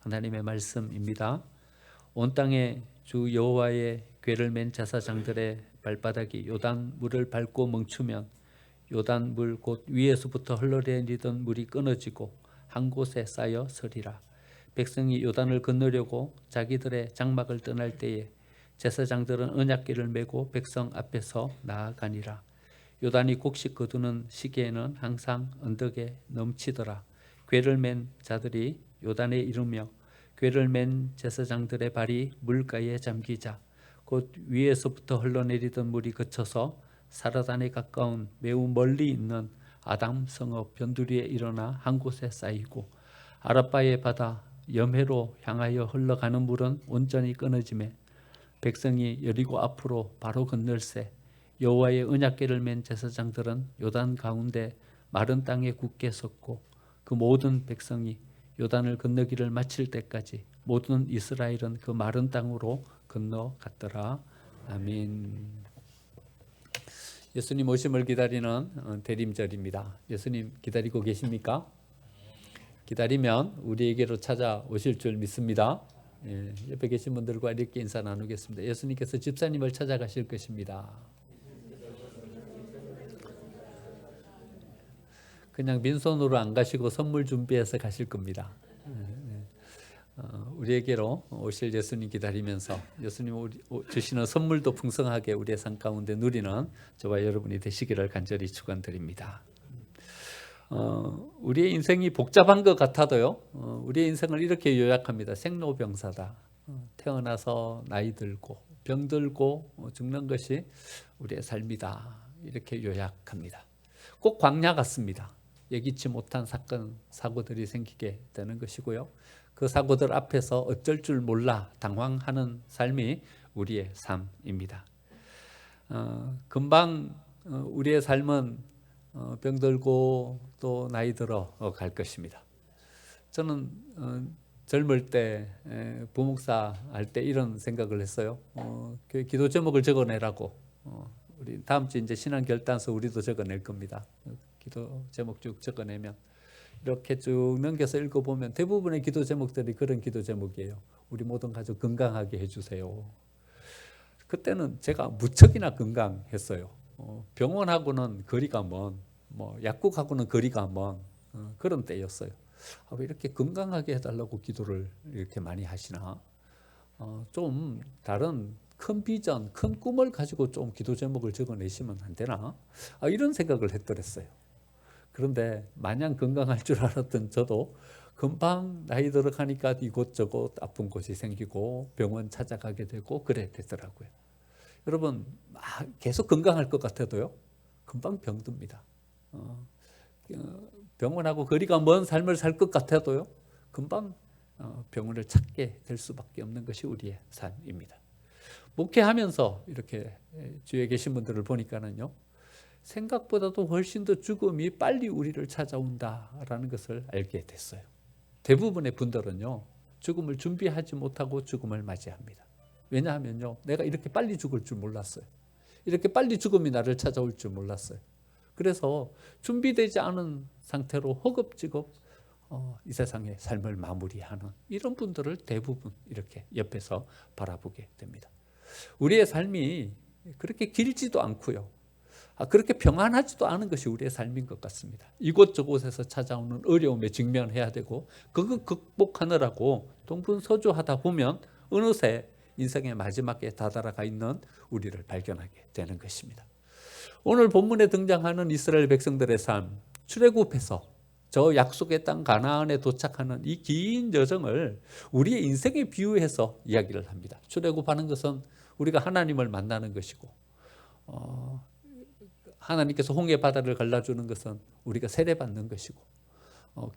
하나님의 말씀입니다. 온 땅에 주 여호와의 궤를 맨 제사장들의 발바닥이 요단 물을 밟고 멈추면 요단 물 곧 위에서부터 흘러내리던 물이 끊어지고 한 곳에 쌓여 서리라. 백성이 요단을 건너려고 자기들의 장막을 떠날 때에 제사장들은 언약궤를 메고 백성 앞에서 나아가니라. 요단이 곡식 거두는 시기에는 항상 언덕에 넘치더라. 궤를 맨 자들이 요단에 이르며 궤를 맨 제사장들의 발이 물가에 잠기자 곧 위에서부터 흘러내리던 물이 그쳐서 사르단에 가까운 매우 멀리 있는 아담 성읍 변두리에 일어나 한 곳에 쌓이고 아라바의 바다 염해로 향하여 흘러가는 물은 온전히 끊어지매 백성이 여리고 앞으로 바로 건널새 여호와의 언약궤를 맨 제사장들은 요단 가운데 마른 땅에 굳게 섰고 그 모든 백성이 요단을 건너기를 마칠 때까지 모든 이스라엘은 그 마른 땅으로 건너갔더라. 아멘. 예수님 오심을 기다리는 대림절입니다. 예수님 기다리고 계십니까? 기다리면 우리에게로 찾아오실 줄 믿습니다. 옆에 계신 분들과 이렇게 인사 나누겠습니다. 예수님께서 집사님을 찾아가실 것입니다. 그냥 빈손으로 안 가시고 선물 준비해서 가실 겁니다. 우리에게로 오실 예수님 기다리면서 예수님 주시는 선물도 풍성하게 우리의 삶 가운데 누리는 저와 여러분이 되시기를 간절히 축원드립니다. 우리의 인생이 복잡한 것 같아도요. 우리의 인생을 이렇게 요약합니다. 생로병사다. 태어나서 나이 들고 병 들고 죽는 것이 우리의 삶이다. 이렇게 요약합니다. 꼭 광야 같습니다. 예기치 못한 사건, 사고들이 생기게 되는 것이고요. 그 사고들 앞에서 어쩔 줄 몰라 당황하는 삶이 우리의 삶입니다. 금방 우리의 삶은 병들고 또 나이 들어 갈 것입니다. 저는 젊을 때 부목사 할 때 이런 생각을 했어요. 기도 제목을 적어내라고. 우리 다음 주 이제 신앙 결단서 우리도 적어낼 겁니다. 기도 제목 쭉 적어내면 이렇게 쭉 넘겨서 읽어보면 대부분의 기도 제목들이 그런 기도 제목이에요. 우리 모든 가족 건강하게 해주세요. 그때는 제가 무척이나 건강했어요. 병원하고는 거리가 먼, 약국하고는 거리가 먼 그런 때였어요. 왜 이렇게 건강하게 해달라고 기도를 이렇게 많이 하시나? 좀 다른 큰 비전, 큰 꿈을 가지고 좀 기도 제목을 적어내시면 안 되나? 이런 생각을 했더랬어요. 그런데 마냥 건강할 줄 알았던 저도 금방 나이 들어가니까 이곳저곳 아픈 곳이 생기고 병원 찾아가게 되고 그래 되더라고요. 여러분 계속 건강할 것 같아도요. 금방 병듭니다. 병원하고 거리가 먼 삶을 살 것 같아도요. 금방 병원을 찾게 될 수밖에 없는 것이 우리의 삶입니다. 목회하면서 이렇게 주위에 계신 분들을 보니까는요. 생각보다도 훨씬 더 죽음이 빨리 우리를 찾아온다라는 것을 알게 됐어요. 대부분의 분들은요. 죽음을 준비하지 못하고 죽음을 맞이합니다. 왜냐하면요. 내가 이렇게 빨리 죽을 줄 몰랐어요. 이렇게 빨리 죽음이 나를 찾아올 줄 몰랐어요. 그래서 준비되지 않은 상태로 허겁지겁 이 세상의 삶을 마무리하는 이런 분들을 대부분 이렇게 옆에서 바라보게 됩니다. 우리의 삶이 그렇게 길지도 않고요. 그렇게 평안하지도 않은 것이 우리의 삶인 것 같습니다. 이곳저곳에서 찾아오는 어려움에 직면해야 되고 그거 극복하느라고 동분서주하다 보면 어느새 인생의 마지막에 다다라가 있는 우리를 발견하게 되는 것입니다. 오늘 본문에 등장하는 이스라엘 백성들의 삶, 출애굽해서 저 약속의 땅 가나안에 도착하는 이 긴 여정을 우리의 인생에 비유해서 이야기를 합니다. 출애굽하는 것은 우리가 하나님을 만나는 것이고 하나님께서 홍해 바다를 갈라주는 것은 우리가 세례받는 것이고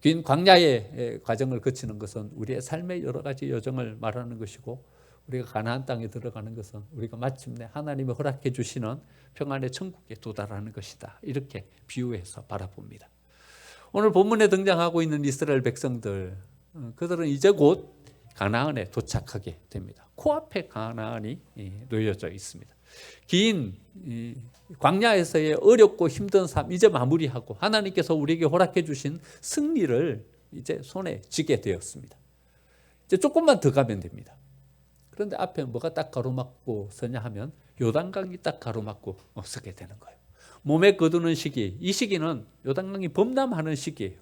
긴 광야의 과정을 거치는 것은 우리의 삶의 여러 가지 여정을 말하는 것이고 우리가 가나안 땅에 들어가는 것은 우리가 마침내 하나님이 허락해 주시는 평안의 천국에 도달하는 것이다. 이렇게 비유해서 바라봅니다. 오늘 본문에 등장하고 있는 이스라엘 백성들, 그들은 이제 곧 가나안에 도착하게 됩니다. 코앞에 가나안이 놓여져 있습니다. 긴 광야에서의 어렵고 힘든 삶 이제 마무리하고 하나님께서 우리에게 허락해 주신 승리를 이제 손에 쥐게 되었습니다. 이제 조금만 더 가면 됩니다. 그런데 앞에 뭐가 딱 가로막고 서냐 하면 요단강이 딱 가로막고 서게 되는 거예요. 몸에 거두는 시기, 이 시기는 요단강이 범람하는 시기예요.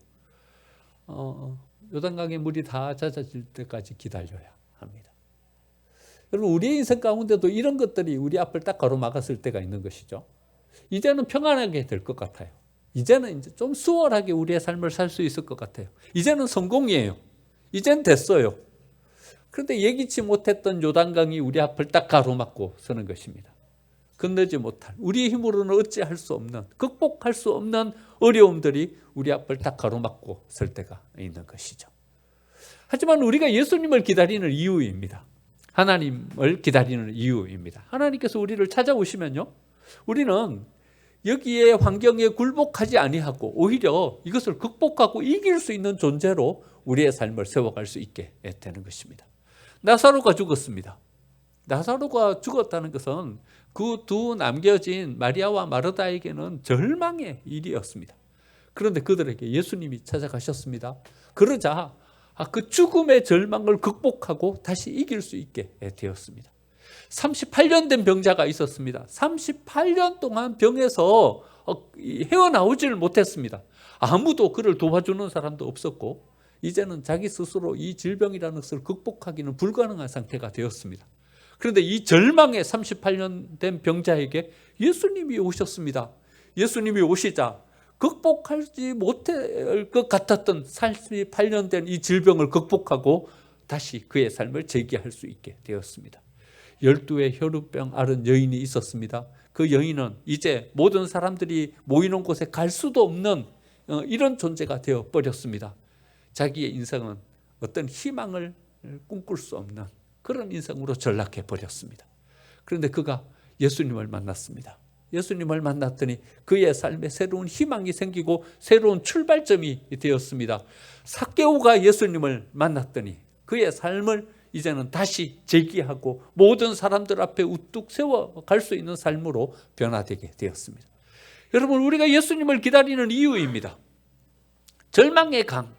요단강의 물이 다 잦아질 때까지 기다려야 합니다. 여러분, 우리의 인생 가운데도 이런 것들이 우리 앞을 딱 가로막았을 때가 있는 것이죠. 이제는 평안하게 될 것 같아요. 이제는 이제 좀 수월하게 우리의 삶을 살 수 있을 것 같아요. 이제는 성공이에요. 이제는 됐어요. 그런데 예기치 못했던 요단강이 우리 앞을 딱 가로막고 서는 것입니다. 건너지 못할, 우리의 힘으로는 어찌할 수 없는, 극복할 수 없는 어려움들이 우리 앞을 딱 가로막고 설 때가 있는 것이죠. 하지만 우리가 예수님을 기다리는 이유입니다. 하나님을 기다리는 이유입니다. 하나님께서 우리를 찾아오시면요, 우리는 여기에 환경에 굴복하지 아니하고 오히려 이것을 극복하고 이길 수 있는 존재로 우리의 삶을 세워갈 수 있게 되는 것입니다. 나사로가 죽었습니다. 나사로가 죽었다는 것은 그 두 남겨진 마리아와 마르다에게는 절망의 일이었습니다. 그런데 그들에게 예수님이 찾아가셨습니다. 그러자 그 죽음의 절망을 극복하고 다시 이길 수 있게 되었습니다. 38년 된 병자가 있었습니다. 38년 동안 병에서 헤어나오지를 못했습니다. 아무도 그를 도와주는 사람도 없었고 이제는 자기 스스로 이 질병이라는 것을 극복하기는 불가능한 상태가 되었습니다. 그런데 이 절망의 38년 된 병자에게 예수님이 오셨습니다. 예수님이 오시자 극복하지 못할 것 같았던 38년 된 이 질병을 극복하고 다시 그의 삶을 재기할 수 있게 되었습니다. 12의 혈우병 앓은 여인이 있었습니다. 그 여인은 이제 모든 사람들이 모이는 곳에 갈 수도 없는 이런 존재가 되어버렸습니다. 자기의 인생은 어떤 희망을 꿈꿀 수 없는 그런 인생으로 전락해 버렸습니다. 그런데 그가 예수님을 만났습니다. 예수님을 만났더니 그의 삶에 새로운 희망이 생기고 새로운 출발점이 되었습니다. 삭개오가 예수님을 만났더니 그의 삶을 이제는 다시 재기하고 모든 사람들 앞에 우뚝 세워갈 수 있는 삶으로 변화되게 되었습니다. 여러분, 우리가 예수님을 기다리는 이유입니다. 절망의 강,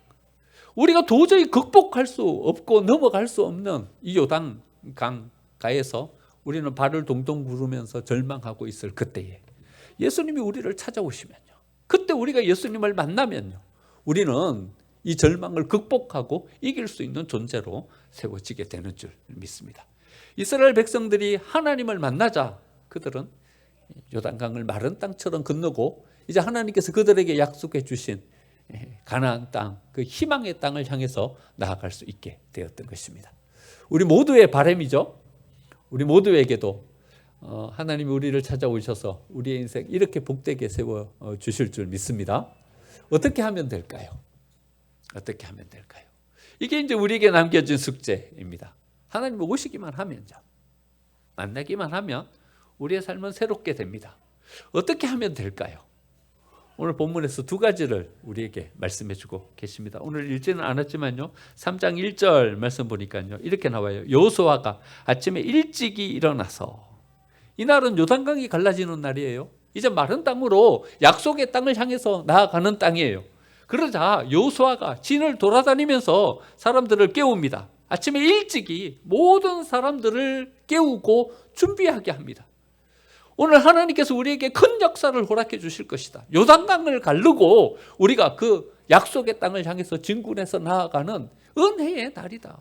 우리가 도저히 극복할 수 없고 넘어갈 수 없는 이 요단 강가에서 우리는 발을 동동 구르면서 절망하고 있을 그때에 예수님이 우리를 찾아오시면요, 그때 우리가 예수님을 만나면요, 우리는 이 절망을 극복하고 이길 수 있는 존재로 세워지게 되는 줄 믿습니다. 이스라엘 백성들이 하나님을 만나자 그들은 요단강을 마른 땅처럼 건너고 이제 하나님께서 그들에게 약속해 주신 가나안 땅, 그 희망의 땅을 향해서 나아갈 수 있게 되었던 것입니다. 우리 모두의 바람이죠. 우리 모두에게도 하나님이 우리를 찾아오셔서 우리의 인생 이렇게 복되게 세워 주실 줄 믿습니다. 어떻게 하면 될까요? 어떻게 하면 될까요? 이게 이제 우리에게 남겨진 숙제입니다. 하나님 오시기만 하면요, 만나기만 하면 우리의 삶은 새롭게 됩니다. 어떻게 하면 될까요? 오늘 본문에서 두 가지를 우리에게 말씀해 주고 계십니다. 오늘 읽지는 않았지만요, 3장 1절 말씀 보니까요, 이렇게 나와요. 여호수아가 아침에 일찍이 일어나서, 이날은 요단강이 갈라지는 날이에요. 이제 마른 땅으로 약속의 땅을 향해서 나아가는 땅이에요. 그러자 여호수아가 진을 돌아다니면서 사람들을 깨웁니다. 아침에 일찍이 모든 사람들을 깨우고 준비하게 합니다. 오늘 하나님께서 우리에게 큰 역사를 허락해 주실 것이다. 요단강을 가르고 우리가 그 약속의 땅을 향해서 진군해서 나아가는 은혜의 날이다.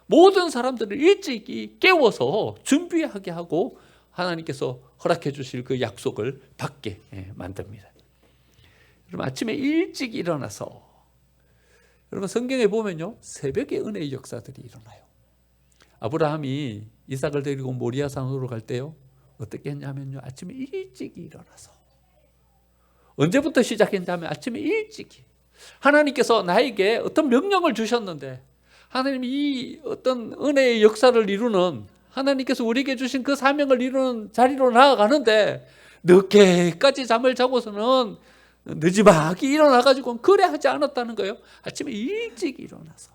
모든 사람들을 일찍이 깨워서 준비하게 하고 하나님께서 허락해 주실 그 약속을 받게 만듭니다. 여러분, 아침에 일찍 일어나서, 여러분 성경에 보면요, 새벽에 은혜의 역사들이 일어나요. 아브라함이 이삭을 데리고 모리아 산으로 갈 때요, 어떻게 했냐면요, 아침에 일찍 일어나서, 언제부터 시작했냐면 아침에 일찍, 하나님께서 나에게 어떤 명령을 주셨는데 하나님이 이 어떤 은혜의 역사를 이루는, 하나님께서 우리에게 주신 그 사명을 이루는 자리로 나아가는데 늦게까지 잠을 자고서는 늦지막이 일어나가지고 그래 하지 않았다는 거예요. 아침에 일찍 일어나서.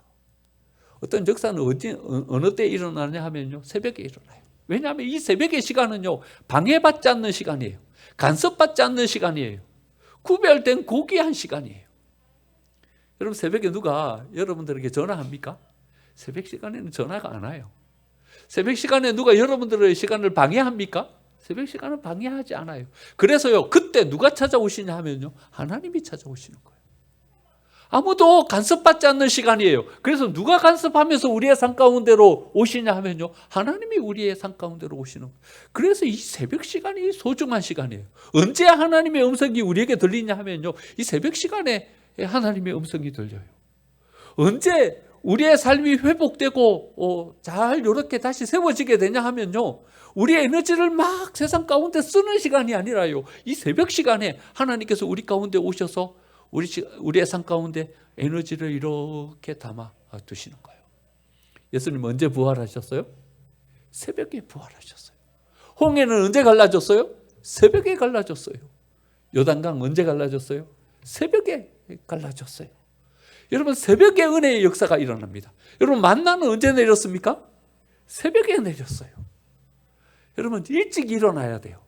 어떤 역사는 어느 때 일어나냐 하면요, 새벽에 일어나요. 왜냐하면 이 새벽의 시간은요, 방해받지 않는 시간이에요. 간섭받지 않는 시간이에요. 구별된 고귀한 시간이에요. 여러분, 새벽에 누가 여러분들에게 전화합니까? 새벽 시간에는 전화가 안 와요. 새벽 시간에 누가 여러분들의 시간을 방해합니까? 새벽 시간은 방해하지 않아요. 그래서요, 그때 누가 찾아오시냐 하면요, 하나님이 찾아오시는 거예요. 아무도 간섭받지 않는 시간이에요. 그래서 누가 간섭하면서 우리의 삶 가운데로 오시냐 하면요, 하나님이 우리의 삶 가운데로 오시는 거예요. 그래서 이 새벽 시간이 소중한 시간이에요. 언제 하나님의 음성이 우리에게 들리냐 하면요, 이 새벽 시간에 하나님의 음성이 들려요. 언제 우리의 삶이 회복되고 잘 이렇게 다시 세워지게 되냐 하면요, 우리의 에너지를 막 세상 가운데 쓰는 시간이 아니라요, 이 새벽 시간에 하나님께서 우리 가운데 오셔서 우리의 삶 가운데 에너지를 이렇게 담아 두시는 거예요. 예수님 언제 부활하셨어요? 새벽에 부활하셨어요. 홍해는 언제 갈라졌어요? 새벽에 갈라졌어요. 요단강 언제 갈라졌어요? 새벽에 갈라졌어요. 여러분, 새벽에 은혜의 역사가 일어납니다. 여러분, 만나는 언제 내렸습니까? 새벽에 내렸어요. 여러분, 일찍 일어나야 돼요.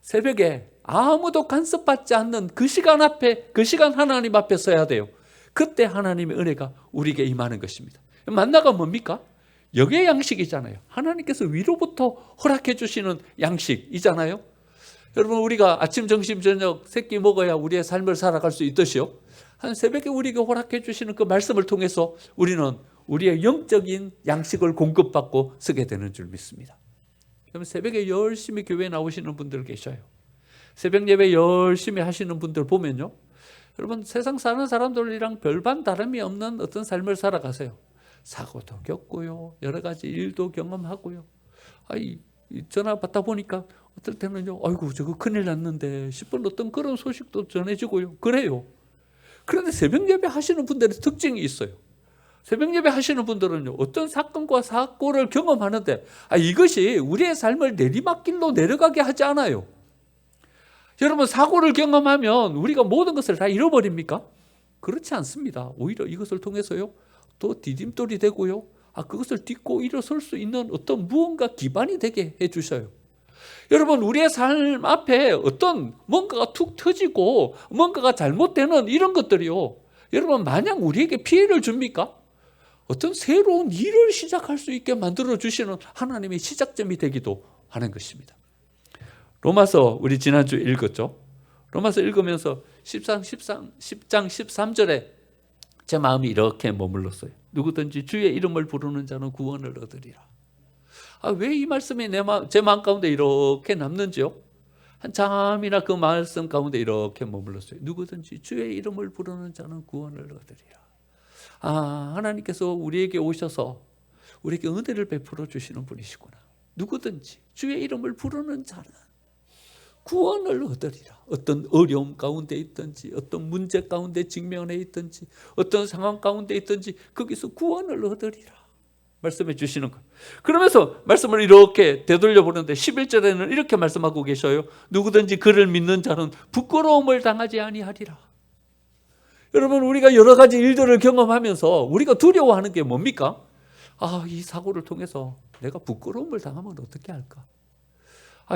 새벽에 아무도 간섭받지 않는 그 시간 앞에, 그 시간 하나님 앞에 서야 돼요. 그때 하나님의 은혜가 우리에게 임하는 것입니다. 만나가 뭡니까? 영의 양식이잖아요. 하나님께서 위로부터 허락해 주시는 양식이잖아요. 여러분, 우리가 아침, 점심, 저녁 세 끼 먹어야 우리의 삶을 살아갈 수 있듯이요, 한 새벽에 우리에게 허락해 주시는 그 말씀을 통해서 우리는 우리의 영적인 양식을 공급받고 쓰게 되는 줄 믿습니다. 그러면 새벽에 열심히 교회에 나오시는 분들 계셔요. 새벽 예배 열심히 하시는 분들 보면요, 여러분, 세상 사는 사람들이랑 별반 다름이 없는 어떤 삶을 살아가세요. 사고도 겪고요, 여러 가지 일도 경험하고요. 전화 받다 보니까 어떨 때는요, 아이고 저거 큰일 났는데 싶은 어떤 그런 소식도 전해지고요. 그래요. 그런데 새벽 예배 하시는 분들의 특징이 있어요. 새벽 예배 하시는 분들은요, 어떤 사건과 사고를 경험하는데 이것이 우리의 삶을 내리막길로 내려가게 하지 않아요. 여러분, 사고를 경험하면 우리가 모든 것을 다 잃어버립니까? 그렇지 않습니다. 오히려 이것을 통해서요, 또 디딤돌이 되고요, 그것을 딛고 일어설 수 있는 어떤 무언가 기반이 되게 해주셔요. 여러분, 우리의 삶 앞에 어떤 뭔가가 툭 터지고 뭔가가 잘못되는 이런 것들이요, 여러분, 마냥 우리에게 피해를 줍니까? 어떤 새로운 일을 시작할 수 있게 만들어 주시는 하나님의 시작점이 되기도 하는 것입니다. 로마서 우리 지난주 읽었죠? 로마서 읽으면서 10장 13절에 제 마음이 이렇게 머물렀어요. 누구든지 주의 이름을 부르는 자는 구원을 얻으리라. 왜 이 말씀이 제 마음 가운데 이렇게 남는지요? 한참이나 그 말씀 가운데 이렇게 머물렀어요. 누구든지 주의 이름을 부르는 자는 구원을 얻으리라. 하나님께서 우리에게 오셔서 우리에게 은혜를 베풀어 주시는 분이시구나. 누구든지 주의 이름을 부르는 자는 구원을 얻으리라. 어떤 어려움 가운데 있든지, 어떤 문제 가운데 직면해 있든지, 어떤 상황 가운데 있든지 거기서 구원을 얻으리라 말씀해 주시는 거예요. 그러면서 말씀을 이렇게 되돌려 보는데 11절에는 이렇게 말씀하고 계셔요. 누구든지 그를 믿는 자는 부끄러움을 당하지 아니하리라. 여러분, 우리가 여러 가지 일들을 경험하면서 우리가 두려워하는 게 뭡니까? 이 사고를 통해서 내가 부끄러움을 당하면 어떻게 할까?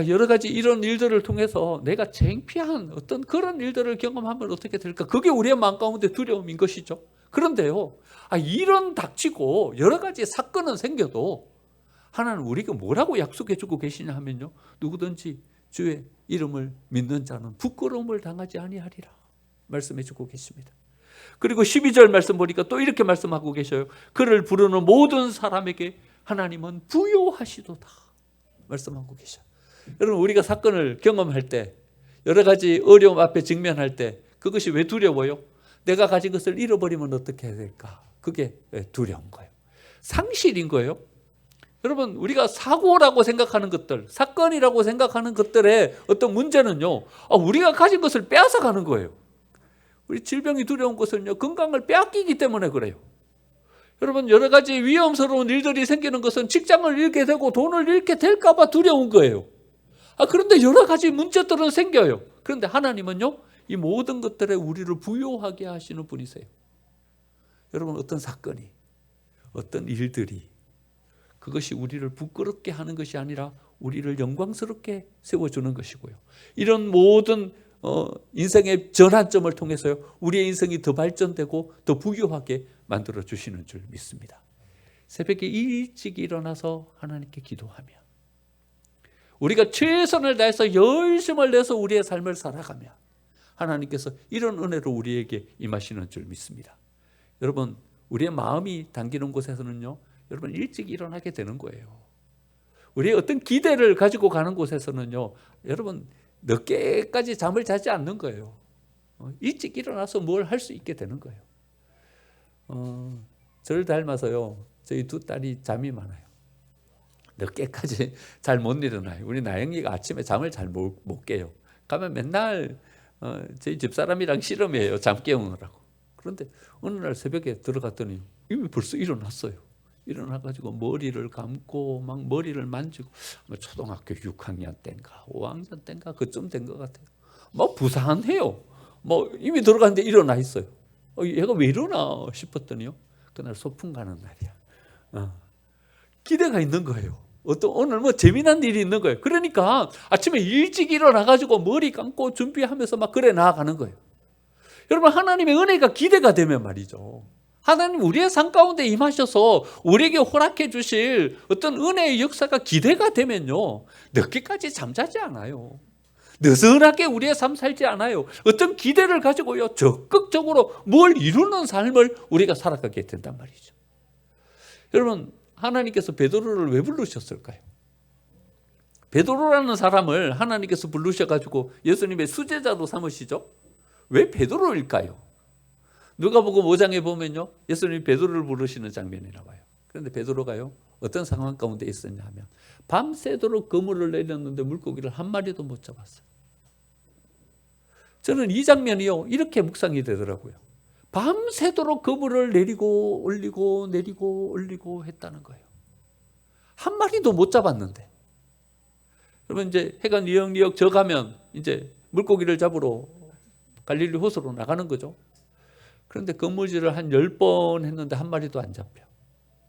여러 가지 이런 일들을 통해서 내가 창피한 어떤 그런 일들을 경험하면 어떻게 될까? 그게 우리의 마음 가운데 두려움인 것이죠. 그런데요, 이런 닥치고 여러 가지 사건은 생겨도 하나는 우리가 뭐라고 약속해 주고 계시냐 하면요, 누구든지 주의 이름을 믿는 자는 부끄러움을 당하지 아니하리라 말씀해 주고 계십니다. 그리고 12절 말씀 보니까 또 이렇게 말씀하고 계셔요. 그를 부르는 모든 사람에게 하나님은 부요하시도다 말씀하고 계셔요. 여러분, 우리가 사건을 경험할 때, 여러 가지 어려움 앞에 직면할 때 그것이 왜 두려워요? 내가 가진 것을 잃어버리면 어떻게 해야 될까? 그게 두려운 거예요. 상실인 거예요. 여러분, 우리가 사고라고 생각하는 것들, 사건이라고 생각하는 것들의 어떤 문제는요, 우리가 가진 것을 빼앗아가는 거예요. 우리 질병이 두려운 것은요, 건강을 빼앗기기 때문에 그래요. 여러분, 여러 가지 위험스러운 일들이 생기는 것은 직장을 잃게 되고 돈을 잃게 될까 봐 두려운 거예요. 그런데 여러 가지 문제들은 생겨요. 그런데 하나님은요, 이 모든 것들에 우리를 부요하게 하시는 분이세요. 여러분, 어떤 사건이, 어떤 일들이 그것이 우리를 부끄럽게 하는 것이 아니라 우리를 영광스럽게 세워주는 것이고요. 이런 모든 인생의 전환점을 통해서요, 우리의 인생이 더 발전되고 더 부유하게 만들어 주시는 줄 믿습니다. 새벽에 일찍 일어나서 하나님께 기도하며 우리가 최선을 다해서 열심을 내서 우리의 삶을 살아가며 하나님께서 이런 은혜로 우리에게 임하시는 줄 믿습니다. 여러분, 우리의 마음이 당기는 곳에서는요, 여러분 일찍 일어나게 되는 거예요. 우리의 어떤 기대를 가지고 가는 곳에서는요, 여러분 늦게까지 잠을 자지 않는 거예요. 일찍 일어나서 뭘 할 수 있게 되는 거예요. 저를 닮아서요, 저희 두 딸이 잠이 많아요. 늦게까지 잘 못 일어나요. 우리 나영이가 아침에 잠을 잘 못 깨요. 가면 맨날 저희 집사람이랑 씨름이에요. 잠 깨우느라고. 그런데 어느 날 새벽에 들어갔더니 이미 벌써 일어났어요. 일어나가지고 머리를 감고 막 머리를 만지고, 초등학교 6학년 때인가 5학년 때인가 그쯤 된 것 같아요. 막 부산해요. 뭐 이미 들어갔는데 일어나 있어요. 얘가 왜 일어나 싶었더니요, 그날 소풍 가는 날이야. 기대가 있는 거예요. 오늘 뭐 재미난 일이 있는 거예요. 그러니까 아침에 일찍 일어나가지고 머리 감고 준비하면서 막 그래 나아가는 거예요. 여러분, 하나님의 은혜가 기대가 되면 말이죠, 하나님 우리의 삶 가운데 임하셔서 우리에게 허락해 주실 어떤 은혜의 역사가 기대가 되면요, 늦게까지 잠자지 않아요. 느슨하게 우리의 삶 살지 않아요. 어떤 기대를 가지고요, 적극적으로 뭘 이루는 삶을 우리가 살아가게 된단 말이죠. 여러분, 하나님께서 베드로를 왜 부르셨을까요? 베드로라는 사람을 하나님께서 부르셔가지고 예수님의 수제자로 삼으시죠. 왜 베드로일까요? 누가복음 5장에 보면요, 예수님이 베드로를 부르시는 장면이 나와요. 그런데 베드로가요, 어떤 상황 가운데 있었냐 하면 밤새도록 그물을 내렸는데 물고기를 한 마리도 못 잡았어요. 저는 이 장면이요, 이렇게 묵상이 되더라고요. 밤새도록 그물을 내리고 올리고 내리고 올리고 했다는 거예요. 한 마리도 못 잡았는데. 그러면 이제 해가 니역니역 져가면 이제 물고기를 잡으러 갈릴리 호수로 나가는 거죠. 그런데 그물질을 한 10번 했는데 한 마리도 안 잡혀.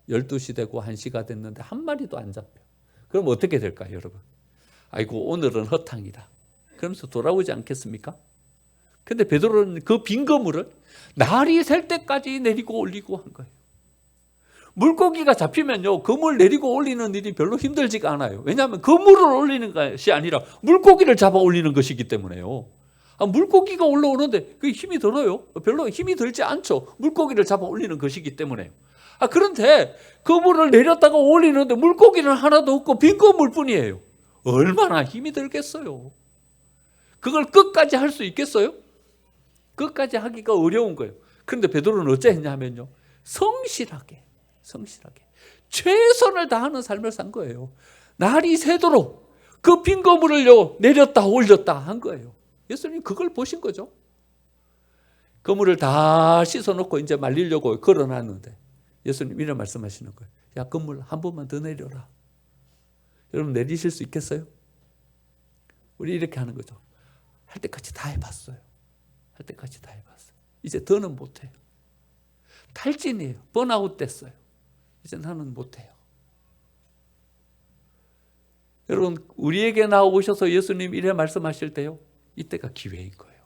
12시 되고 1시가 됐는데 한 마리도 안 잡혀. 그럼 어떻게 될까요, 여러분? 아이고, 오늘은 허탕이다. 그러면서 돌아오지 않겠습니까? 근데 베드로는 그 빈 그물을 날이 셀 때까지 내리고 올리고 한 거예요. 물고기가 잡히면요, 그물 내리고 올리는 일이 별로 힘들지가 않아요. 왜냐하면 그물을 올리는 것이 아니라 물고기를 잡아 올리는 것이기 때문에요. 물고기가 올라오는데 그게 힘이 들어요? 별로 힘이 들지 않죠. 물고기를 잡아 올리는 것이기 때문에요. 그런데 그물을 내렸다가 올리는데 물고기는 하나도 없고 빈 그물뿐이에요. 얼마나 힘이 들겠어요. 그걸 끝까지 할 수 있겠어요? 끝까지 하기가 어려운 거예요. 그런데 베드로는 어찌했냐 하면요, 성실하게 최선을 다하는 삶을 산 거예요. 날이 새도록 그 빈 그물을요, 내렸다 올렸다 한 거예요. 예수님 그걸 보신 거죠. 그물을 다 씻어놓고 이제 말리려고 걸어놨는데 예수님 이런 말씀하시는 거예요. 야, 그물 한 번만 더 내려라. 여러분, 내리실 수 있겠어요? 우리 이렇게 하는 거죠. 할 때까지 다 해봤어요. 할 때까지 다 해봤어요. 이제 더는 못해요. 탈진이에요. 번아웃 됐어요. 이제 나는 못해요. 여러분, 우리에게 나오셔서 예수님 이래 말씀하실 때요, 이때가 기회인 거예요.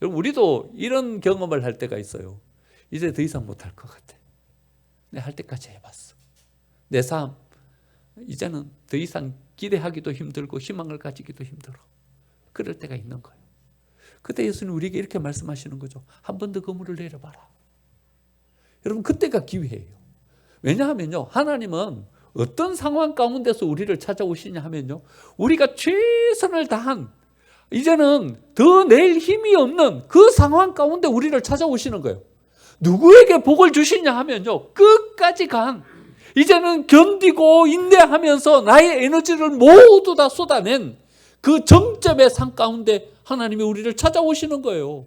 여러분, 우리도 이런 경험을 할 때가 있어요. 이제 더 이상 못할 것 같아. 내가 할 때까지 해봤어. 내 삶 이제는 더 이상 기대하기도 힘들고 희망을 가지기도 힘들어. 그럴 때가 있는 거예요. 그때 예수님 우리에게 이렇게 말씀하시는 거죠. 한 번 더 그물을 내려봐라. 여러분, 그때가 기회예요. 왜냐하면요, 하나님은 어떤 상황 가운데서 우리를 찾아오시냐 하면요, 우리가 최선을 다한, 이제는 더 낼 힘이 없는 그 상황 가운데 우리를 찾아오시는 거예요. 누구에게 복을 주시냐 하면요, 끝까지 간, 이제는 견디고 인내하면서 나의 에너지를 모두 다 쏟아낸 그 정점의 상 가운데 하나님이 우리를 찾아오시는 거예요.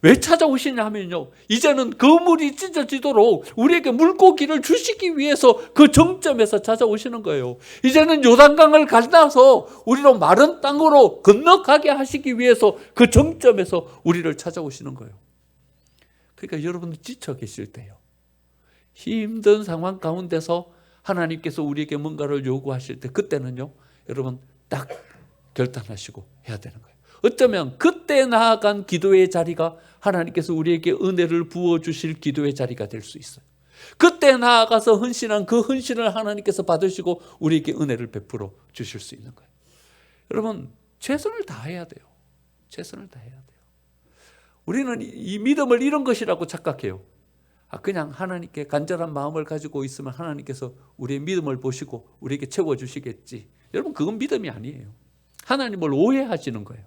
왜 찾아오시냐 하면요, 이제는 그물이 찢어지도록 우리에게 물고기를 주시기 위해서 그 정점에서 찾아오시는 거예요. 이제는 요단강을 갈라서 우리로 마른 땅으로 건너가게 하시기 위해서 그 정점에서 우리를 찾아오시는 거예요. 그러니까 여러분, 지쳐 계실 때요, 힘든 상황 가운데서 하나님께서 우리에게 뭔가를 요구하실 때, 그때는요, 여러분 딱 결단하시고 해야 되는 거예요. 어쩌면 그때 나아간 기도의 자리가 하나님께서 우리에게 은혜를 부어주실 기도의 자리가 될 수 있어요. 그때 나아가서 헌신한 그 헌신을 하나님께서 받으시고 우리에게 은혜를 베풀어 주실 수 있는 거예요. 여러분, 최선을 다해야 돼요. 최선을 다해야 돼요. 우리는 이 믿음을 이런 것이라고 착각해요. 그냥 하나님께 간절한 마음을 가지고 있으면 하나님께서 우리의 믿음을 보시고 우리에게 채워주시겠지. 여러분, 그건 믿음이 아니에요. 하나님을 오해하시는 거예요.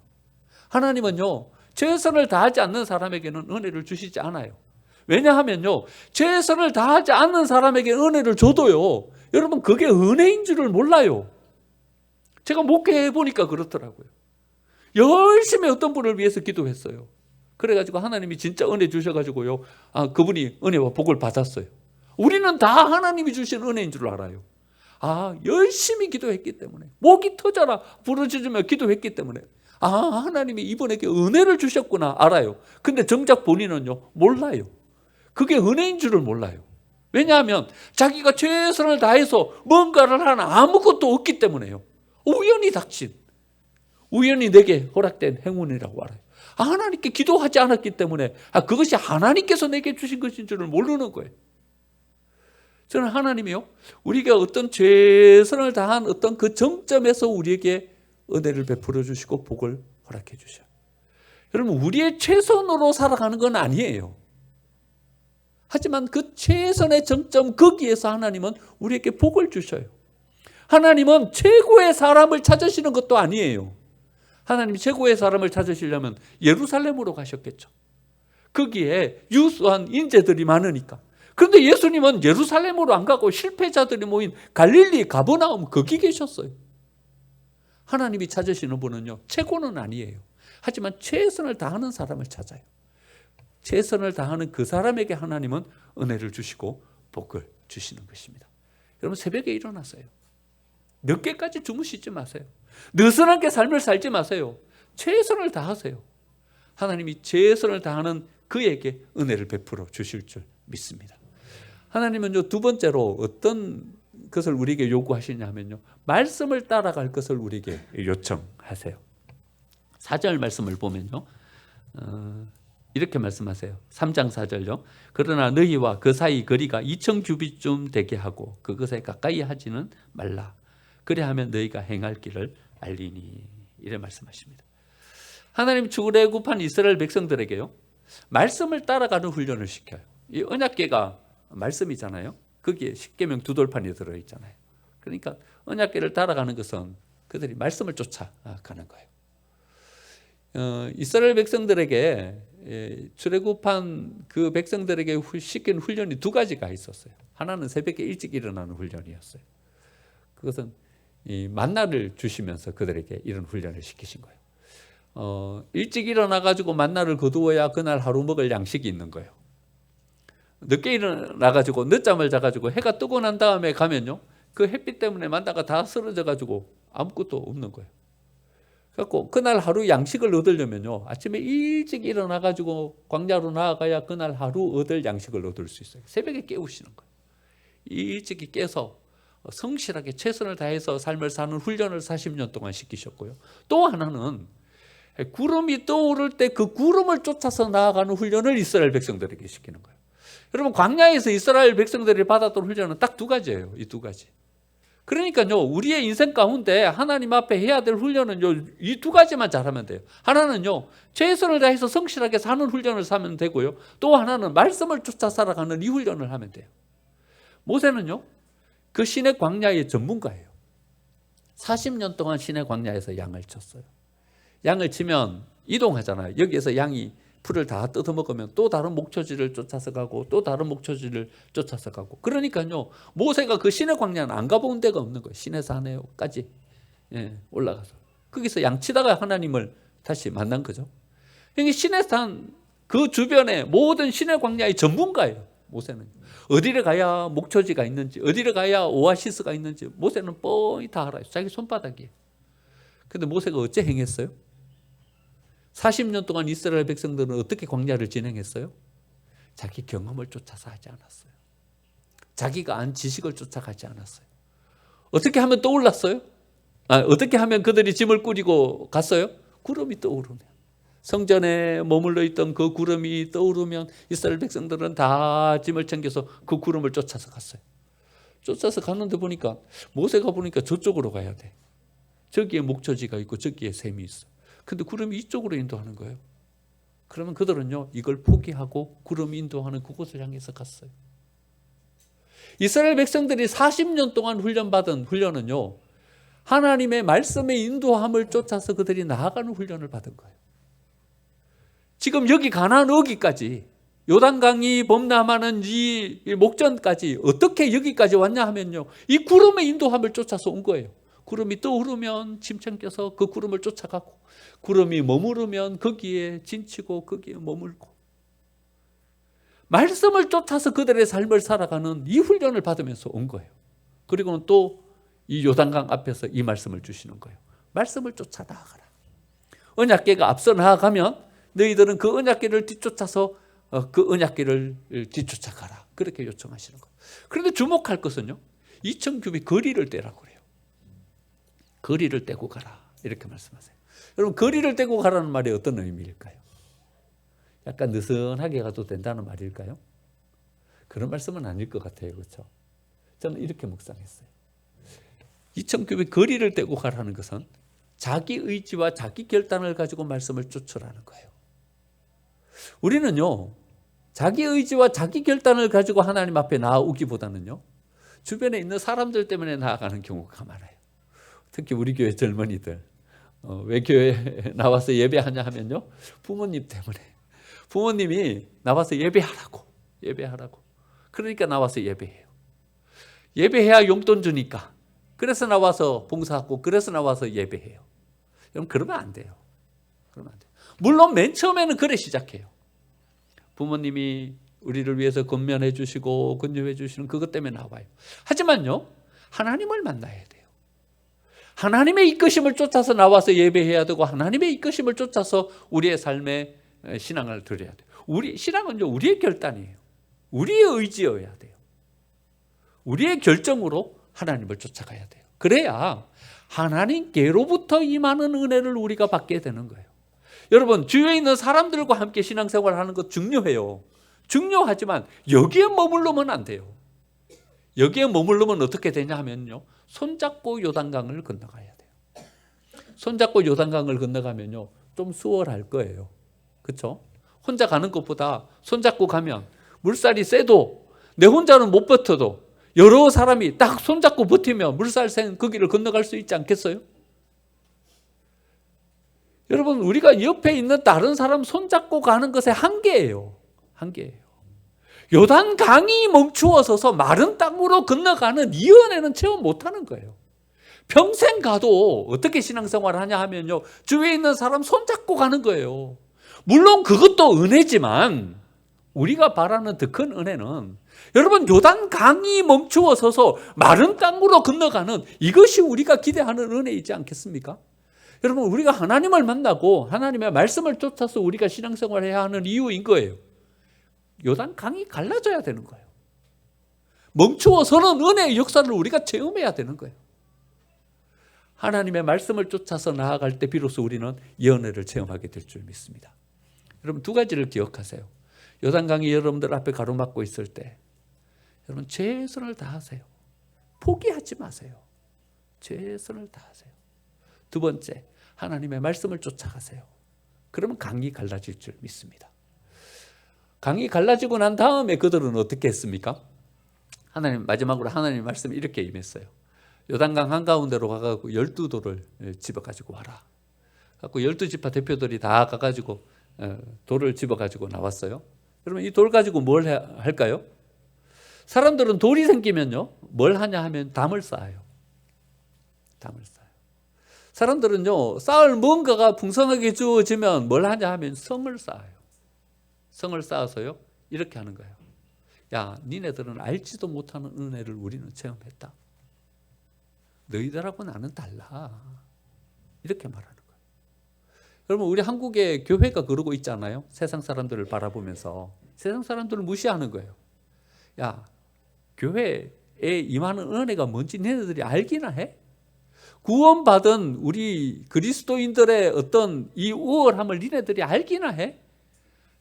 하나님은요, 최선을 다하지 않는 사람에게는 은혜를 주시지 않아요. 왜냐하면요, 최선을 다하지 않는 사람에게 은혜를 줘도요, 여러분, 그게 은혜인 줄을 몰라요. 제가 목회해 보니까 그렇더라고요. 열심히 어떤 분을 위해서 기도했어요. 그래가지고 하나님이 진짜 은혜 주셔가지고요, 그분이 은혜와 복을 받았어요. 우리는 다 하나님이 주신 은혜인 줄 알아요. 열심히 기도했기 때문에, 목이 터져라 부르짖으며 기도했기 때문에, 하나님이 이분에게 은혜를 주셨구나 알아요. 근데 정작 본인은요, 몰라요. 그게 은혜인 줄을 몰라요. 왜냐하면 자기가 최선을 다해서 뭔가를 하나 아무것도 없기 때문에요. 우연히 닥친, 우연히 내게 허락된 행운이라고 알아요. 하나님께 기도하지 않았기 때문에 그것이 하나님께서 내게 주신 것인 줄을 모르는 거예요. 저는 하나님이요, 우리가 어떤 최선을 다한 어떤 그 정점에서 우리에게 은혜를 베풀어 주시고 복을 허락해 주셔요. 여러분, 우리의 최선으로 살아가는 건 아니에요. 하지만 그 최선의 정점 거기에서 하나님은 우리에게 복을 주셔요. 하나님은 최고의 사람을 찾으시는 것도 아니에요. 하나님이 최고의 사람을 찾으시려면 예루살렘으로 가셨겠죠. 거기에 유수한 인재들이 많으니까. 그런데 예수님은 예루살렘으로 안 가고 실패자들이 모인 갈릴리 가버나움 거기 계셨어요. 하나님이 찾으시는 분은요, 최고는 아니에요. 하지만 최선을 다하는 사람을 찾아요. 최선을 다하는 그 사람에게 하나님은 은혜를 주시고 복을 주시는 것입니다. 여러분, 새벽에 일어나세요. 늦게까지 주무시지 마세요. 느슨하게 삶을 살지 마세요. 최선을 다하세요. 하나님이 최선을 다하는 그에게 은혜를 베풀어 주실 줄 믿습니다. 하나님은요, 두 번째로 어떤 것을 우리에게 요구하시냐면요, 말씀을 따라갈 것을 우리에게 요청하세요. 4절 말씀을 보면요, 이렇게 말씀하세요. 3장 4절요. 그러나 너희와 그 사이 거리가 2000규빗쯤 되게 하고 그것에 가까이 하지는 말라. 그래야하면 너희가 행할 길을 알리니. 이래 말씀하십니다. 하나님 출애굽한 이스라엘 백성들에게요, 말씀을 따라가는 훈련을 시켜요. 이 언약궤가 말씀이잖아요. 거기에 십계명 두 돌판이 들어있잖아요. 그러니까 언약궤를 따라가는 것은 그들이 말씀을 쫓아가는 거예요. 이스라엘 백성들에게 출애굽한 그 백성들에게 시킨 훈련이 두 가지가 있었어요. 하나는 새벽에 일찍 일어나는 훈련이었어요. 그것은 이 만나를 주시면서 그들에게 이런 훈련을 시키신 거예요. 일찍 일어나가지고 만나를 거두어야 그날 하루 먹을 양식이 있는 거예요. 늦게 일어나가지고 늦잠을 자가지고 해가 뜨고 난 다음에 가면요, 그 햇빛 때문에 만나가 다 쓰러져가지고 아무것도 없는 거예요. 그래서 그날 하루 양식을 얻으려면요, 아침에 일찍 일어나가지고 광야로 나아가야 그날 하루 얻을 양식을 얻을 수 있어요. 새벽에 깨우시는 거예요. 일찍이 깨서 성실하게 최선을 다해서 삶을 사는 훈련을 40년 동안 시키셨고요. 또 하나는 구름이 떠오를 때 그 구름을 쫓아서 나아가는 훈련을 이스라엘 백성들에게 시키는 거예요. 여러분, 광야에서 이스라엘 백성들이 받았던 훈련은 딱 두 가지예요. 이 두 가지. 그러니까요, 우리의 인생 가운데 하나님 앞에 해야 될 훈련은요, 이 두 가지만 잘하면 돼요. 하나는요, 최선을 다해서 성실하게 사는 훈련을 하면 되고요. 또 하나는 말씀을 쫓아 살아가는 이 훈련을 하면 돼요. 모세는요, 그 시내 광야의 전문가예요. 40년 동안 시내 광야에서 양을 쳤어요. 양을 치면 이동하잖아요. 여기에서 양이 풀을 다 뜯어먹으면 또 다른 목초지를 쫓아서 가고 또 다른 목초지를 쫓아서 가고. 그러니까요, 모세가 그 시내 광야는 안 가본 데가 없는 거예요. 시내 산에까지 올라가서 거기서 양치다가 하나님을 다시 만난 거죠. 시내 산 그 주변에 모든 시내 광야의 전문가예요. 모세는 어디를 가야 목초지가 있는지, 어디를 가야 오아시스가 있는지 모세는 뻔히 다 알아요. 자기 손바닥이에요. 근데 모세가 어째 행했어요? 40년 동안 이스라엘 백성들은 어떻게 광야를 진행했어요? 자기 경험을 쫓아서 하지 않았어요. 자기가 안 지식을 쫓아가지 않았어요. 어떻게 하면 떠올랐어요? 어떻게 하면 그들이 짐을 꾸리고 갔어요? 구름이 떠오르네요. 성전에 머물러 있던 그 구름이 떠오르면 이스라엘 백성들은 다 짐을 챙겨서 그 구름을 쫓아서 갔어요. 쫓아서 갔는데 보니까 모세가 보니까 저쪽으로 가야 돼. 저기에 목초지가 있고 저기에 샘이 있어. 근데 구름이 이쪽으로 인도하는 거예요. 그러면 그들은요 이걸 포기하고 구름이 인도하는 그곳을 향해서 갔어요. 이스라엘 백성들이 40년 동안 훈련받은 훈련은요 하나님의 말씀의 인도함을 쫓아서 그들이 나아가는 훈련을 받은 거예요. 지금 여기 가나안 어기까지 요단강이 범람하는 이 목전까지 어떻게 여기까지 왔냐 하면요 이 구름의 인도함을 쫓아서 온 거예요. 구름이 떠오르면 짐 챙겨서 그 구름을 쫓아가고 구름이 머무르면 거기에 진치고 거기에 머물고 말씀을 쫓아서 그들의 삶을 살아가는 이 훈련을 받으면서 온 거예요. 그리고는 또 이 요단강 앞에서 이 말씀을 주시는 거예요. 말씀을 쫓아 나아가라. 언약궤가 앞서 나아가면 너희들은 그 언약궤를 뒤쫓아서 그 언약궤를 뒤쫓아가라. 그렇게 요청하시는 거예요. 그런데 주목할 것은요 2,000규빗 거리를 떼라고 그래요. 거리를 떼고 가라 이렇게 말씀하세요. 여러분 거리를 떼고 가라는 말이 어떤 의미일까요? 약간 느슨하게 가도 된다는 말일까요? 그런 말씀은 아닐 것 같아요. 그렇죠? 저는 이렇게 묵상했어요. 2,000규빗 거리를 떼고 가라는 것은 자기 의지와 자기 결단을 가지고 말씀을 쫓으라는 거예요. 우리는요 자기 의지와 자기 결단을 가지고 하나님 앞에 나아오기보다는요 주변에 있는 사람들 때문에 나아가는 경우가 많아요. 특히 우리 교회 젊은이들 왜 교회에 나와서 예배하냐 하면요 부모님 때문에 부모님이 나와서 예배하라고 그러니까 나와서 예배해요. 예배해야 용돈 주니까 그래서 나와서 봉사하고 그래서 나와서 예배해요. 여러분 그러면 안 돼요. 물론 맨 처음에는 그래 시작해요. 부모님이 우리를 위해서 권면해 주시고 권유해 주시는 그것 때문에 나와요. 하지만요 하나님을 만나야 돼요. 하나님의 이끄심을 쫓아서 나와서 예배해야 되고 하나님의 이끄심을 쫓아서 우리의 삶에 신앙을 드려야 돼요. 우리 신앙은요 우리의 결단이에요. 우리의 의지여야 돼요. 우리의 결정으로 하나님을 쫓아가야 돼요. 그래야 하나님께로부터 임하는 은혜를 우리가 받게 되는 거예요. 여러분 주위에 있는 사람들과 함께 신앙생활을 하는 것 중요해요. 중요하지만 여기에 머물르면 안 돼요. 여기에 머물르면 어떻게 되냐 하면요 손잡고 요단강을 건너가야 돼요. 손잡고 요단강을 건너가면요 좀 수월할 거예요. 그렇죠? 혼자 가는 것보다 손잡고 가면 물살이 세도 내 혼자는 못 버텨도 여러 사람이 딱 손잡고 버티면 물살생 그 길을 건너갈 수 있지 않겠어요? 여러분 우리가 옆에 있는 다른 사람 손잡고 가는 것의 한계예요. 요단강이 멈추어 서서 마른 땅으로 건너가는 이 은혜는 체험 못하는 거예요. 평생 가도 어떻게 신앙생활을 하냐 하면요 주위에 있는 사람 손잡고 가는 거예요. 물론 그것도 은혜지만 우리가 바라는 더 큰 은혜는 여러분 요단강이 멈추어 서서 마른 땅으로 건너가는 이것이 우리가 기대하는 은혜이지 않겠습니까? 여러분 우리가 하나님을 만나고 하나님의 말씀을 쫓아서 우리가 신앙생활을 해야 하는 이유인 거예요. 요단강이 갈라져야 되는 거예요. 멈추어서는 은혜의 역사를 우리가 체험해야 되는 거예요. 하나님의 말씀을 쫓아서 나아갈 때 비로소 우리는 이 은혜를 체험하게 될 줄 믿습니다. 여러분 두 가지를 기억하세요. 요단강이 여러분들 앞에 가로막고 있을 때 여러분 최선을 다하세요. 포기하지 마세요. 최선을 다하세요. 두 번째, 하나님의 말씀을 쫓아가세요. 그러면 강이 갈라질 줄 믿습니다. 강이 갈라지고 난 다음에 그들은 어떻게 했습니까? 마지막으로 하나님의 말씀이 이렇게 임했어요. 요단강 한가운데로 가가지고 12돌을 집어가지고 와라. 갖고 12지파 대표들이 다 가가지고 돌을 집어가지고 나왔어요. 여러분 이 돌 가지고 뭘 할까요? 사람들은 돌이 생기면요 뭘 하냐 하면 담을 쌓아요. 사람들은요 쌓을 뭔가가 풍성하게 주어지면 뭘 하냐 하면 성을 쌓아요. 성을 쌓아서요 이렇게 하는 거예요. 야 니네들은 알지도 못하는 은혜를 우리는 체험했다. 너희들하고 나는 달라. 이렇게 말하는 거예요. 여러분 우리 한국의 교회가 그러고 있잖아요. 세상 사람들을 바라보면서 세상 사람들을 무시하는 거예요. 야 교회에 임하는 은혜가 뭔지 너희들이 알기나 해? 구원받은 우리 그리스도인들의 어떤 이 우월함을 니네들이 알기나 해?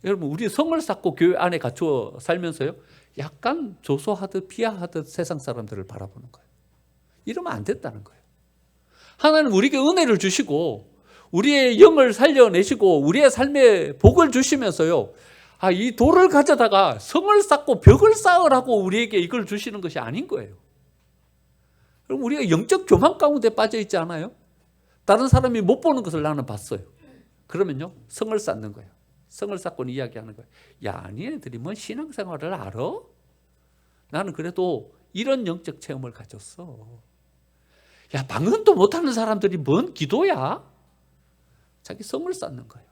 여러분, 우리 성을 쌓고 교회 안에 갇혀 살면서요, 약간 조소하듯 비하하듯 세상 사람들을 바라보는 거예요. 이러면 안 된다는 거예요. 하나님 우리에게 은혜를 주시고 우리의 영을 살려내시고 우리의 삶에 복을 주시면서요, 이 돌을 가져다가 성을 쌓고 벽을 쌓으라고 우리에게 이걸 주시는 것이 아닌 거예요. 그럼 우리가 영적 교만 가운데 빠져 있지 않아요? 다른 사람이 못 보는 것을 나는 봤어요. 그러면요, 성을 쌓는 거예요. 성을 쌓고는 이야기하는 거예요. 야, 니네들이 뭔 신앙생활을 알아? 나는 그래도 이런 영적 체험을 가졌어. 야, 방언도 못하는 사람들이 뭔 기도야? 자기 성을 쌓는 거예요.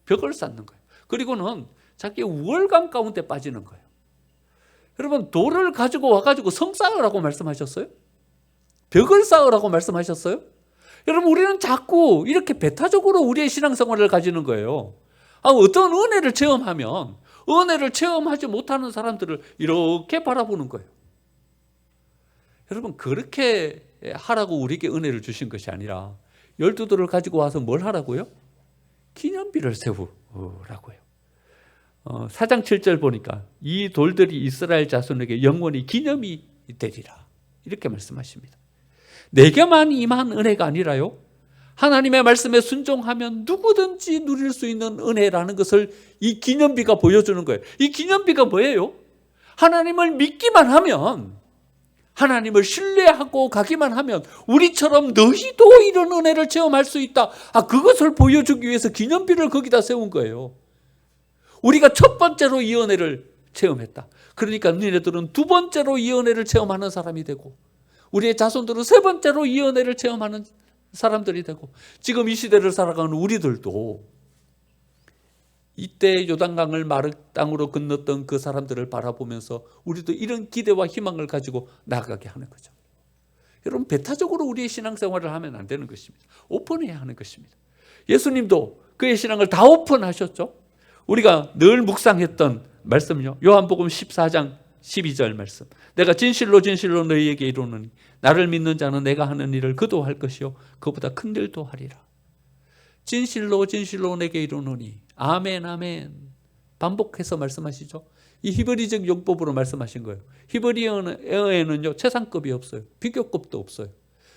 벽을 쌓는 거예요. 그리고는 자기의 우월감 가운데 빠지는 거예요. 여러분, 돌을 가지고 와가지고 성 쌓으라고 말씀하셨어요? 벽을 쌓으라고 말씀하셨어요? 여러분, 우리는 자꾸 이렇게 배타적으로 우리의 신앙생활을 가지는 거예요. 어떤 은혜를 체험하면 은혜를 체험하지 못하는 사람들을 이렇게 바라보는 거예요. 여러분, 그렇게 하라고 우리에게 은혜를 주신 것이 아니라 12돌을 가지고 와서 뭘 하라고요? 기념비를 세우라고요. 4장 7절 보니까 이 돌들이 이스라엘 자손에게 영원히 기념이 되리라, 이렇게 말씀하십니다. 내게만 임한 은혜가 아니라요, 하나님의 말씀에 순종하면 누구든지 누릴 수 있는 은혜라는 것을 이 기념비가 보여주는 거예요. 이 기념비가 뭐예요? 하나님을 믿기만 하면, 하나님을 신뢰하고 가기만 하면 우리처럼 너희도 이런 은혜를 체험할 수 있다. 그것을 보여주기 위해서 기념비를 거기다 세운 거예요. 우리가 첫 번째로 이 은혜를 체험했다. 그러니까 너희들은 두 번째로 이 은혜를 체험하는 사람이 되고, 우리의 자손들은 세 번째로 이 은혜를 체험하는 사람들이 되고, 지금 이 시대를 살아가는 우리들도 이때 요단강을 마른 땅으로 건넜던 그 사람들을 바라보면서 우리도 이런 기대와 희망을 가지고 나아가게 하는 거죠. 여러분, 배타적으로 우리의 신앙생활을 하면 안 되는 것입니다. 오픈해야 하는 것입니다. 예수님도 그의 신앙을 다 오픈하셨죠. 우리가 늘 묵상했던 말씀요, 요한복음 14장 12절 말씀. 내가 진실로 진실로 너희에게 이르노니 나를 믿는 자는 내가 하는 일을 그도 할 것이요 그보다 큰 일도 하리라. 진실로 진실로 내게 이르노니, 아멘 아멘, 반복해서 말씀하시죠. 이 히브리적 용법으로 말씀하신 거예요. 히브리어에는요, 최상급이 없어요. 비교급도 없어요.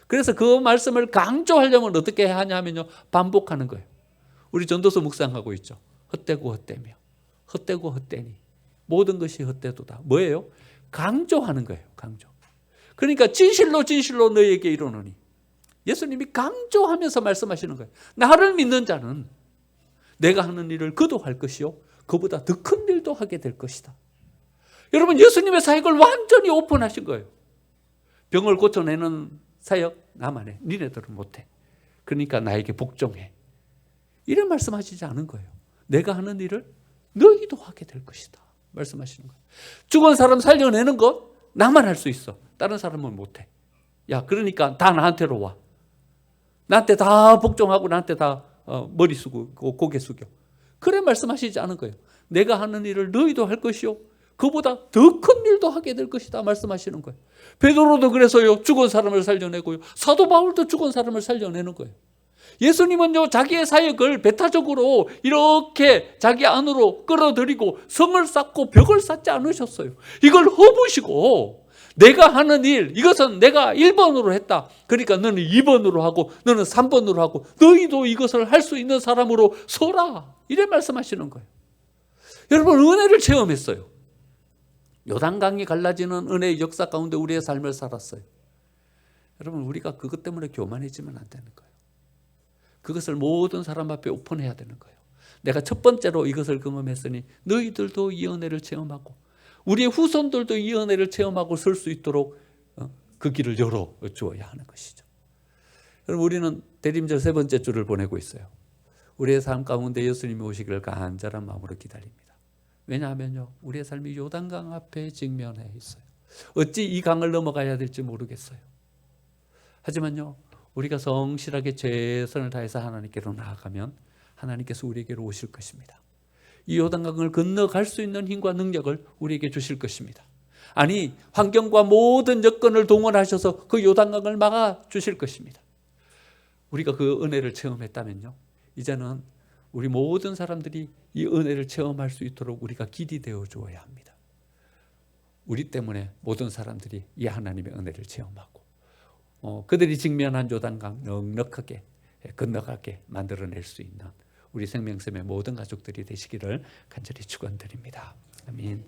그래서 그 말씀을 강조하려면 어떻게 하냐면요, 반복하는 거예요. 우리 전도서 묵상하고 있죠. 헛되고 헛되며, 헛되고 헛되니 모든 것이 헛되도다. 뭐예요? 강조하는 거예요. 강조. 그러니까 진실로 진실로 너희에게 이르노니, 예수님이 강조하면서 말씀하시는 거예요. 나를 믿는 자는 내가 하는 일을 그도 할 것이요 그보다 더 큰 일도 하게 될 것이다. 여러분, 예수님의 사역을 완전히 오픈하신 거예요. 병을 고쳐내는 사역 나만 해. 니네들은 못해. 그러니까 나에게 복종해. 이런 말씀하시지 않은 거예요. 내가 하는 일을 너희도 하게 될 것이다 말씀하시는 거예요. 죽은 사람 살려내는 것 나만 할 수 있어. 다른 사람은 못해. 야, 그러니까 다 나한테로 와. 나한테 다 복종하고 나한테 다 머리 숙이고 고개 숙여. 그래 말씀하시지 않은 거예요. 내가 하는 일을 너희도 할 것이요 그보다 더 큰 일도 하게 될 것이다 말씀하시는 거예요. 베드로도 그래서요, 죽은 사람을 살려내고요, 사도 바울도 죽은 사람을 살려내는 거예요. 예수님은요, 자기의 사역을 배타적으로 이렇게 자기 안으로 끌어들이고 성을 쌓고 벽을 쌓지 않으셨어요. 이걸 허무시고, 내가 하는 일, 이것은 내가 1번으로 했다. 그러니까 너는 2번으로 하고 너는 3번으로 하고 너희도 이것을 할 수 있는 사람으로 서라. 이래 말씀하시는 거예요. 여러분, 은혜를 체험했어요. 요단강이 갈라지는 은혜의 역사 가운데 우리의 삶을 살았어요. 여러분, 우리가 그것 때문에 교만해지면 안 되는 거예요. 그것을 모든 사람 앞에 오픈해야 되는 거예요. 내가 첫 번째로 이것을 경험했으니 너희들도 이 은혜를 체험하고 우리의 후손들도 이 은혜를 체험하고 설 수 있도록 그 길을 열어주어야 하는 것이죠. 여러분, 우리는 대림절 세 번째 주를 보내고 있어요. 우리의 삶 가운데 예수님이 오시기를 간절한 마음으로 기다립니다. 왜냐하면요, 우리의 삶이 요단강 앞에 직면해 있어요. 어찌 이 강을 넘어가야 될지 모르겠어요. 하지만요, 우리가 성실하게 최선을 다해서 하나님께로 나아가면 하나님께서 우리에게로 오실 것입니다. 이 요단강을 건너갈 수 있는 힘과 능력을 우리에게 주실 것입니다. 아니, 환경과 모든 여건을 동원하셔서 그 요단강을 막아 주실 것입니다. 우리가 그 은혜를 체험했다면요, 이제는 우리 모든 사람들이 이 은혜를 체험할 수 있도록 우리가 길이 되어 주어야 합니다. 우리 때문에 모든 사람들이 이 하나님의 은혜를 체험하고 그들이 직면한 요단강 넉넉하게 건너가게 만들어낼 수 있는 우리 생명샘의 모든 가족들이 되시기를 간절히 축원드립니다. 아멘.